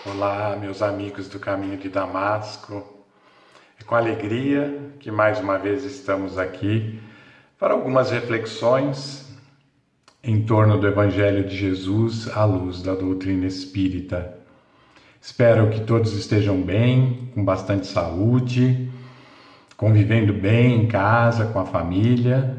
Olá, meus amigos do Caminho de Damasco. É com alegria que mais uma vez estamos aqui para algumas reflexões em torno do Evangelho de Jesus à luz da doutrina espírita. Espero que todos estejam bem, com bastante saúde, convivendo bem em casa, com a família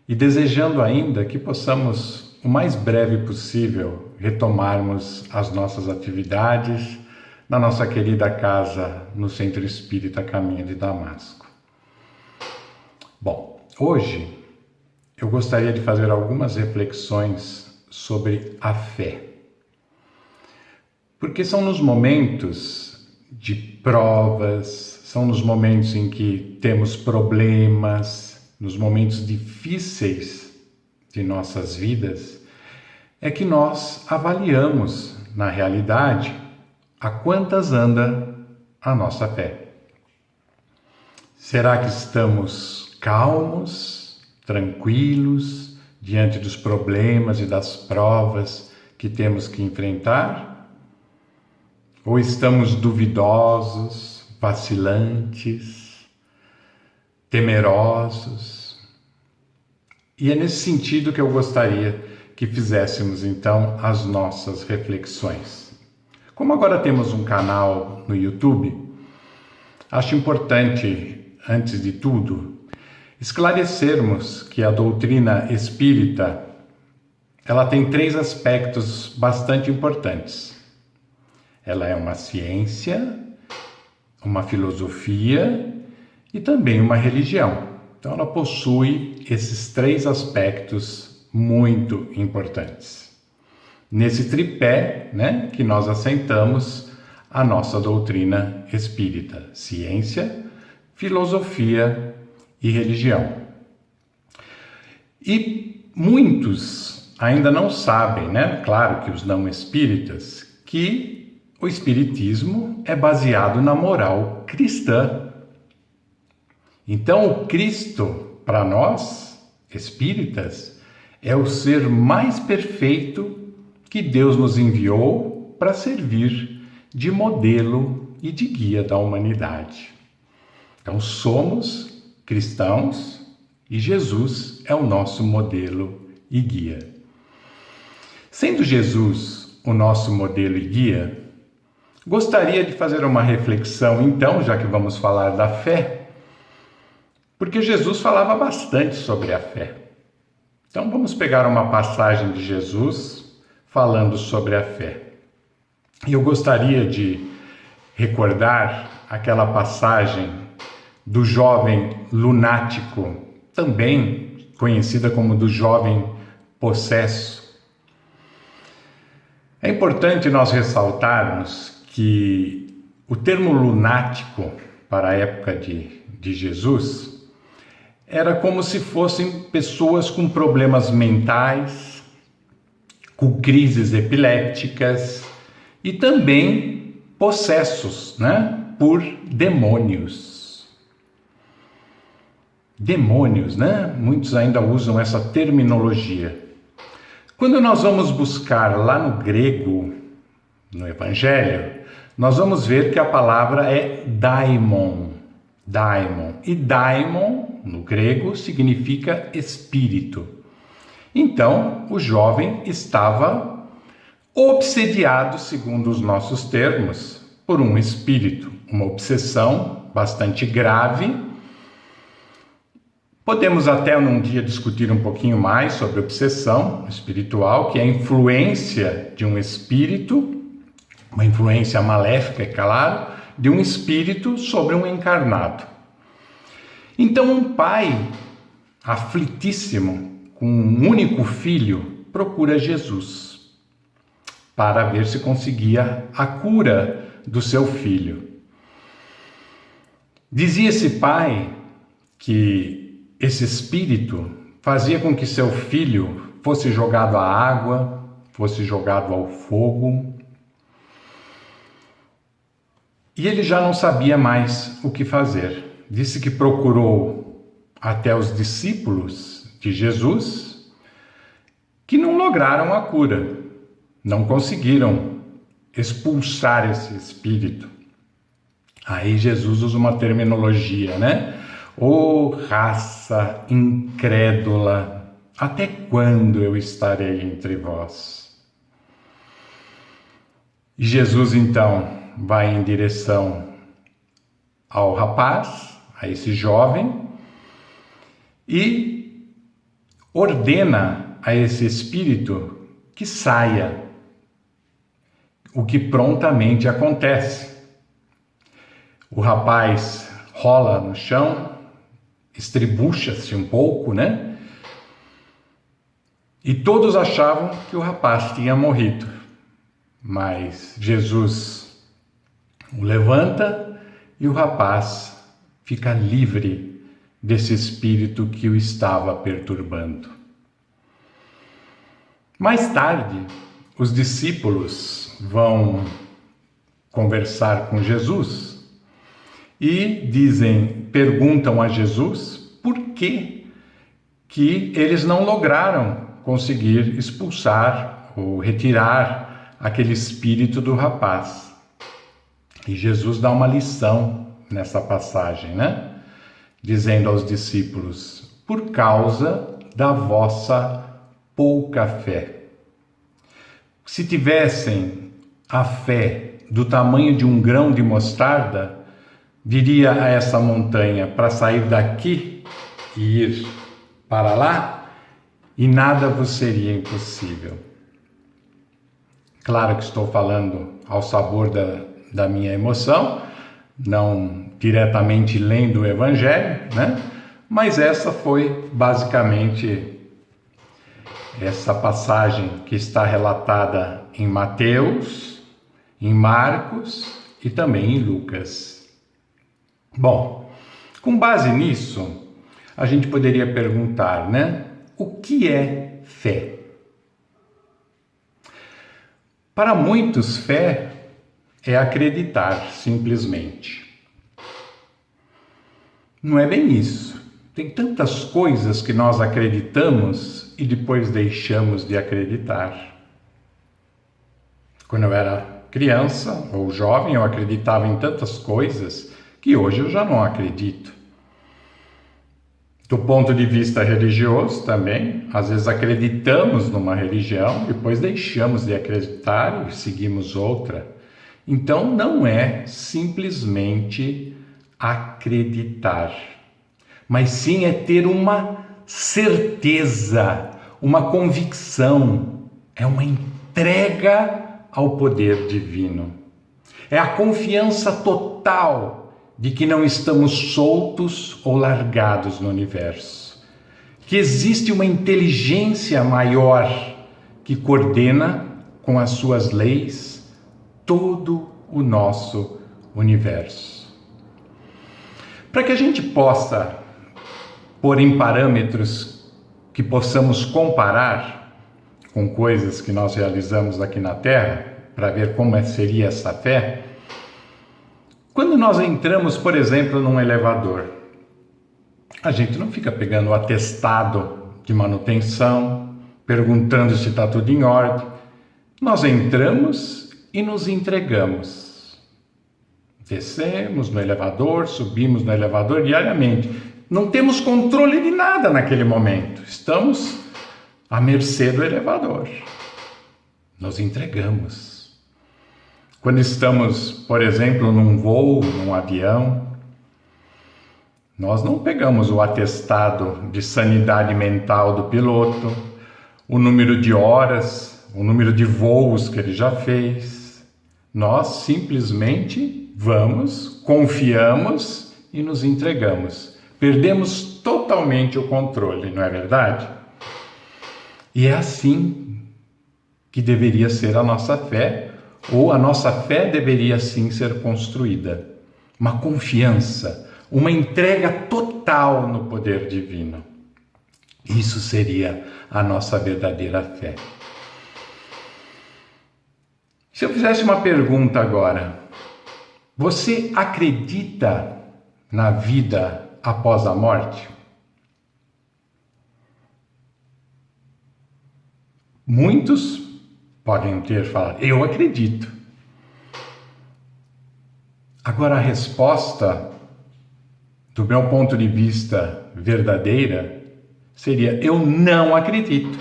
e desejando ainda que possamos, o mais breve possível, retomarmos as nossas atividades na nossa querida casa no Centro Espírita Caminho de Damasco. Bom, hoje eu gostaria de fazer algumas reflexões sobre a fé. Porque são nos momentos de provas, são nos momentos em que temos problemas, nos momentos difíceis de nossas vidas, é que nós avaliamos, na realidade, a quantas anda a nossa fé. Será que estamos calmos, tranquilos, diante dos problemas e das provas que temos que enfrentar? Ou estamos duvidosos, vacilantes, temerosos? E é nesse sentido que eu gostaria que fizéssemos então as nossas reflexões. Como agora temos um canal no YouTube, acho importante, antes de tudo, esclarecermos que a doutrina espírita, ela tem 3 aspectos bastante importantes. Ela é uma ciência, uma filosofia e também uma religião. Então ela possui esses 3 aspectos muito importantes. Nesse tripé, que nós assentamos a nossa doutrina espírita: ciência, filosofia e religião. E muitos ainda não sabem, claro que os não espíritas, que o espiritismo é baseado na moral cristã. Então o Cristo, para nós, espíritas, é o ser mais perfeito que Deus nos enviou para servir de modelo e de guia da humanidade. Então somos cristãos e Jesus é o nosso modelo e guia. Sendo Jesus o nosso modelo e guia, gostaria de fazer uma reflexão então, já que vamos falar da fé, porque Jesus falava bastante sobre a fé. Então vamos pegar uma passagem de Jesus falando sobre a fé. E eu gostaria de recordar aquela passagem do jovem lunático, também conhecida como do jovem possesso. É importante nós ressaltarmos que o termo lunático para a época de Jesus era como se fossem pessoas com problemas mentais, com crises epilépticas e também possessos, por demônios. Demônios, Muitos ainda usam essa terminologia. Quando nós vamos buscar lá no grego, no Evangelho, nós vamos ver que a palavra é daimon. Daimon. E daimon, no grego, significa espírito. Então, o jovem estava obsediado, segundo os nossos termos, por um espírito, uma obsessão bastante grave. Podemos até num dia discutir um pouquinho mais sobre obsessão espiritual, que é a influência de um espírito, uma influência maléfica, é claro, de um espírito sobre um encarnado. Então um pai aflitíssimo, com um único filho, procura Jesus para ver se conseguia a cura do seu filho. Dizia esse pai que esse espírito fazia com que seu filho fosse jogado à água, fosse jogado ao fogo, e ele já não sabia mais o que fazer. Disse que procurou até os discípulos de Jesus, que não lograram a cura, não conseguiram expulsar esse espírito. Aí Jesus usa uma terminologia, né? Ô raça incrédula, até quando eu estarei entre vós? E Jesus então vai em direção ao rapaz, a esse jovem, e ordena a esse espírito que saia, o que prontamente acontece. O rapaz rola no chão, estribucha-se um pouco, né? E todos achavam que o rapaz tinha morrido. Mas Jesus o levanta e o rapaz fica livre desse espírito que o estava perturbando. Mais tarde, os discípulos vão conversar com Jesus e perguntam a Jesus por que eles não lograram conseguir expulsar ou retirar aquele espírito do rapaz. E Jesus dá uma lição nessa passagem, né? Dizendo aos discípulos: por causa da vossa pouca fé. Se tivessem a fé do tamanho de um grão de mostarda, diria a essa montanha para sair daqui e ir para lá, e nada vos seria impossível. Claro que estou falando ao sabor da minha emoção, não diretamente lendo o Evangelho, né? Mas essa foi basicamente essa passagem que está relatada em Mateus, em Marcos e também em Lucas. Bom, com base nisso, a gente poderia perguntar, né? O que é fé? Para muitos, fé é acreditar, simplesmente. Não é bem isso. Tem tantas coisas que nós acreditamos e depois deixamos de acreditar. Quando eu era criança ou jovem, eu acreditava em tantas coisas que hoje eu já não acredito. Do ponto de vista religioso também, às vezes acreditamos numa religião, depois deixamos de acreditar e seguimos outra. Então não é simplesmente acreditar, mas sim é ter uma certeza, uma convicção, é uma entrega ao poder divino. É a confiança total de que não estamos soltos ou largados no universo, que existe uma inteligência maior que coordena com as suas leis todo o nosso universo. Para que a gente possa pôr em parâmetros que possamos comparar com coisas que nós realizamos aqui na Terra, para ver como seria essa fé, quando nós entramos, por exemplo, num elevador, a gente não fica pegando o atestado de manutenção, perguntando se está tudo em ordem. Nós entramos e nos entregamos. Descemos no elevador, subimos no elevador diariamente. Não temos controle de nada naquele momento. Estamos à mercê do elevador. Nos entregamos. Quando estamos, por exemplo, num voo, num avião, nós não pegamos o atestado de sanidade mental do piloto, o número de horas, o número de voos que ele já fez. Nós simplesmente vamos, confiamos e nos entregamos. Perdemos totalmente o controle, não é verdade? E é assim que deveria ser a nossa fé, ou a nossa fé deveria sim ser construída. Uma confiança, uma entrega total no poder divino. Isso seria a nossa verdadeira fé. Se eu fizesse uma pergunta agora, você acredita na vida após a morte? Muitos podem ter falado, eu acredito. Agora, a resposta, do meu ponto de vista verdadeira, seria: eu não acredito.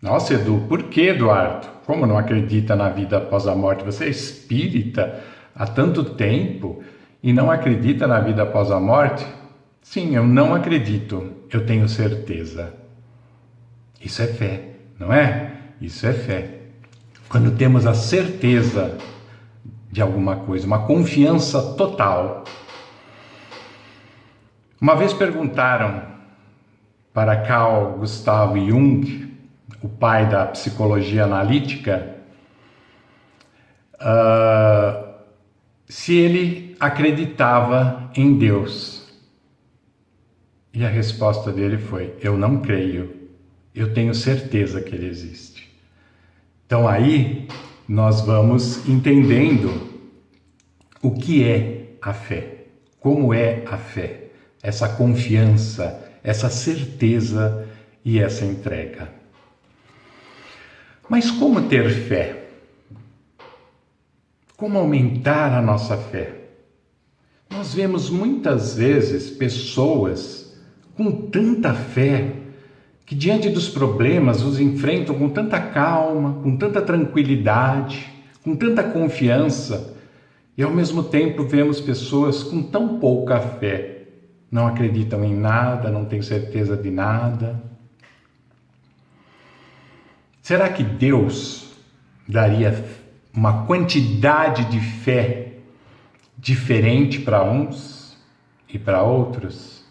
Nossa, Edu, por que, Eduardo? Como não acredita na vida após a morte? Você é espírita há tanto tempo e não acredita na vida após a morte? Sim, eu não acredito, eu tenho certeza. Isso é fé, não é? Isso é fé. Quando temos a certeza de alguma coisa, uma confiança total. Uma vez perguntaram para Carl Gustav Jung, o pai da psicologia analítica, se ele acreditava em Deus. E a resposta dele foi: eu não creio, eu tenho certeza que ele existe. Então aí nós vamos entendendo o que é a fé, como é a fé, essa confiança, essa certeza e essa entrega. Mas como ter fé? Como aumentar a nossa fé? Nós vemos muitas vezes pessoas com tanta fé que diante dos problemas os enfrentam com tanta calma, com tanta tranquilidade, com tanta confiança, e ao mesmo tempo vemos pessoas com tão pouca fé, não acreditam em nada, não têm certeza de nada. Será que Deus daria uma quantidade de fé diferente para uns e para outros?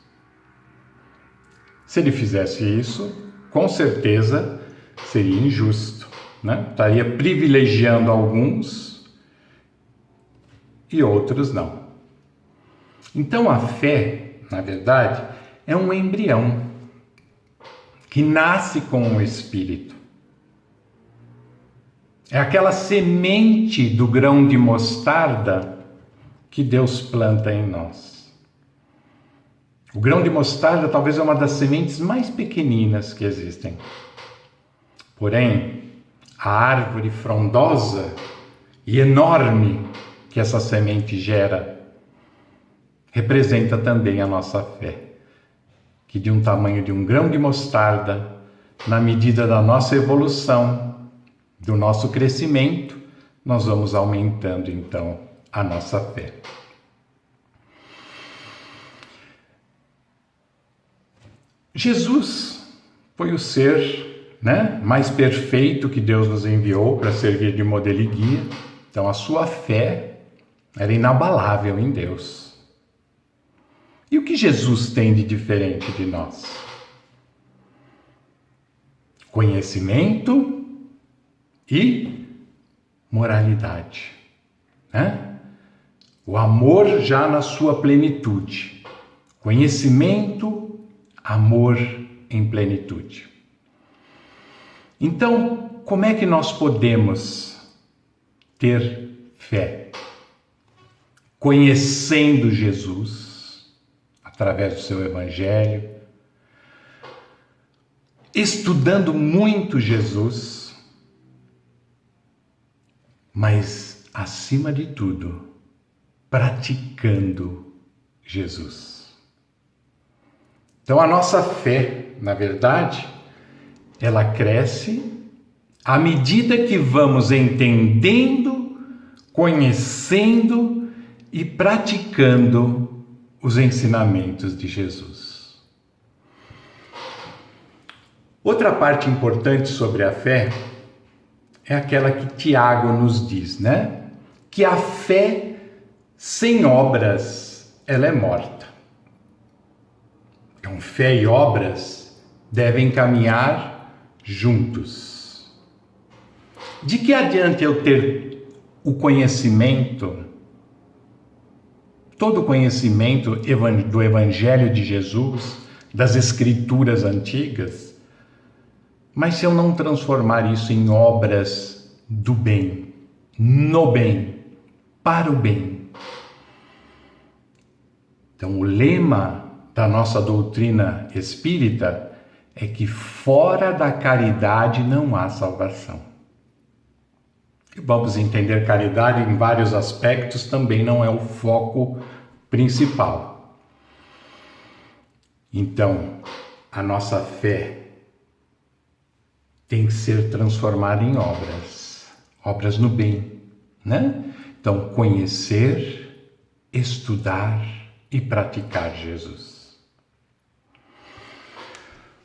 Se ele fizesse isso, com certeza seria injusto, né? Estaria privilegiando alguns e outros não. Então a fé, na verdade, é um embrião que nasce com o Espírito. É aquela semente do grão de mostarda que Deus planta em nós. O grão de mostarda talvez é uma das sementes mais pequeninas que existem. Porém, a árvore frondosa e enorme que essa semente gera representa também a nossa fé, que de um tamanho de um grão de mostarda, na medida da nossa evolução, do nosso crescimento, nós vamos aumentando então a nossa fé. Jesus foi o ser, mais perfeito que Deus nos enviou para servir de modelo e guia. Então a sua fé era inabalável em Deus. E o que Jesus tem de diferente de nós? Conhecimento e moralidade, O amor já na sua plenitude. Conhecimento, amor em plenitude. Então, como é que nós podemos ter fé? Conhecendo Jesus, através do seu Evangelho, estudando muito Jesus, mas, acima de tudo, praticando Jesus. Então a nossa fé, na verdade, ela cresce à medida que vamos entendendo, conhecendo e praticando os ensinamentos de Jesus. Outra parte importante sobre a fé é aquela que Tiago nos diz, Que a fé sem obras, ela é morta. Então, fé e obras devem caminhar juntos. De que adianta eu ter o conhecimento, todo o conhecimento do Evangelho de Jesus, das Escrituras antigas, mas se eu não transformar isso em obras do bem, no bem, para o bem? Então, o lema da nossa doutrina espírita é que fora da caridade não há salvação. Vamos entender caridade em vários aspectos, também não é o foco principal. Então, a nossa fé tem que ser transformada em obras no bem, né? Então, conhecer, estudar e praticar Jesus.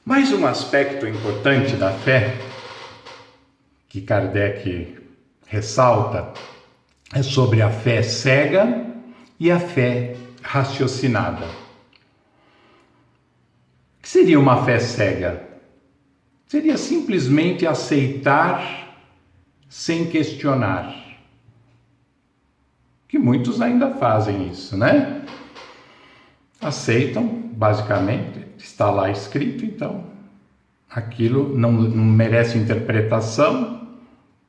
Mais um aspecto importante da fé que Kardec ressalta é sobre a fé cega e a fé raciocinada. O que seria uma fé cega? Seria simplesmente aceitar sem questionar. Que muitos ainda fazem isso, né? Aceitam, basicamente, está lá escrito, então aquilo não merece interpretação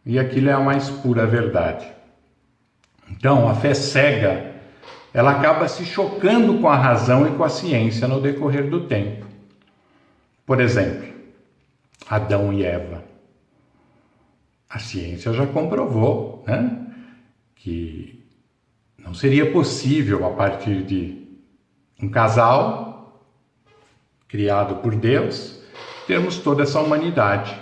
e aquilo é a mais pura verdade. Então, a fé cega, ela acaba se chocando com a razão e com a ciência no decorrer do tempo. Por exemplo, Adão e Eva. A ciência já comprovou, né, que não seria possível, a partir de um casal criado por Deus, termos toda essa humanidade.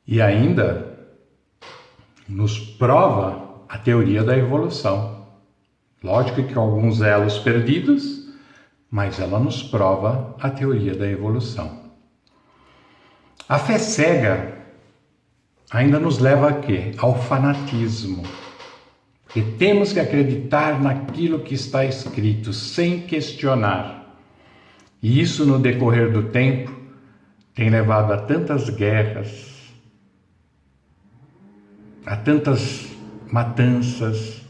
E ainda nos prova a teoria da evolução. Lógico que alguns elos perdidos, mas ela nos prova a teoria da evolução. A fé cega ainda nos leva a quê? Ao fanatismo. Porque temos que acreditar naquilo que está escrito, sem questionar. E isso, no decorrer do tempo, tem levado a tantas guerras, a tantas matanças,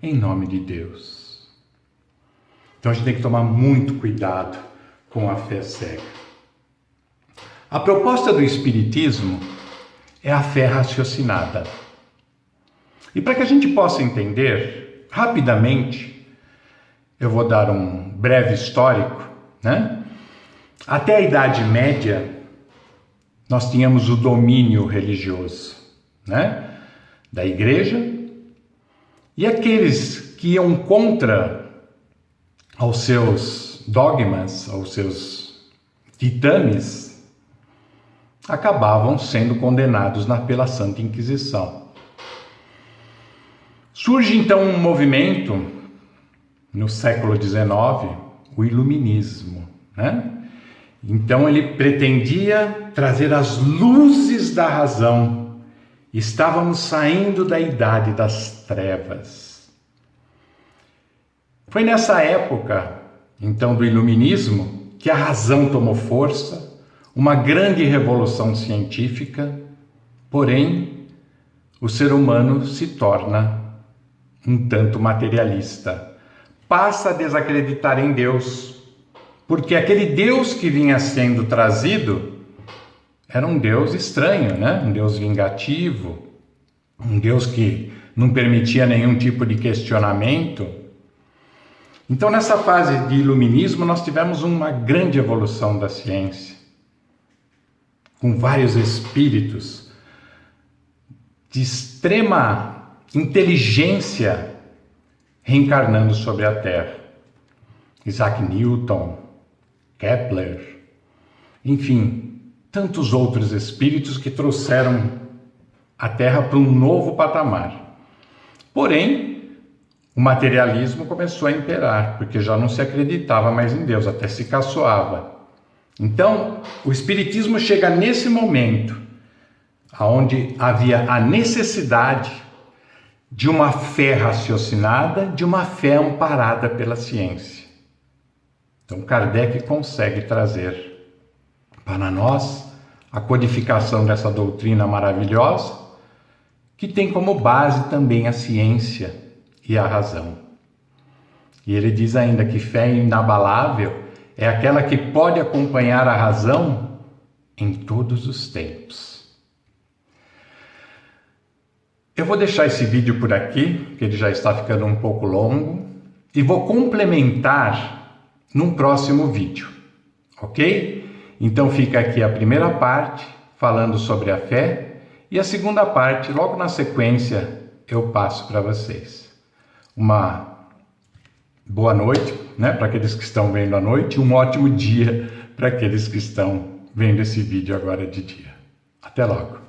em nome de Deus. Então a gente tem que tomar muito cuidado com a fé cega. A proposta do Espiritismo é a fé raciocinada. E para que a gente possa entender, rapidamente, eu vou dar um breve histórico, né? Até a Idade Média, nós tínhamos o domínio religioso, né, da igreja, e aqueles que iam contra aos seus dogmas, aos seus ditames, acabavam sendo condenados pela Santa Inquisição. Surge então um movimento no século XIX, o Iluminismo, né? Então ele pretendia trazer as luzes da razão. Estávamos saindo da idade das trevas. Foi nessa época, então, do Iluminismo, que a razão tomou força, uma grande revolução científica, porém, o ser humano se torna um tanto materialista. Passa a desacreditar em Deus, porque aquele Deus que vinha sendo trazido era um Deus estranho, né? Um Deus vingativo, um Deus que não permitia nenhum tipo de questionamento. Então, nessa fase de iluminismo, nós tivemos uma grande evolução da ciência, com vários espíritos de extrema inteligência reencarnando sobre a Terra. Isaac Newton, Kepler, enfim, tantos outros espíritos que trouxeram a Terra para um novo patamar. Porém, o materialismo começou a imperar, porque já não se acreditava mais em Deus, até se caçoava. Então, o Espiritismo chega nesse momento, onde havia a necessidade de uma fé raciocinada, de uma fé amparada pela ciência. Então, Kardec consegue trazer para nós a codificação dessa doutrina maravilhosa, que tem como base também a ciência e a razão. E ele diz ainda que fé inabalável é aquela que pode acompanhar a razão em todos os tempos. Eu vou deixar esse vídeo por aqui, que ele já está ficando um pouco longo, e vou complementar num próximo vídeo, ok? Então fica aqui a primeira parte, falando sobre a fé, E a segunda parte, logo na sequência, eu passo para vocês. Uma boa noite, né, para aqueles que estão vendo à noite, um ótimo dia para aqueles que estão vendo esse vídeo agora de dia. Até logo!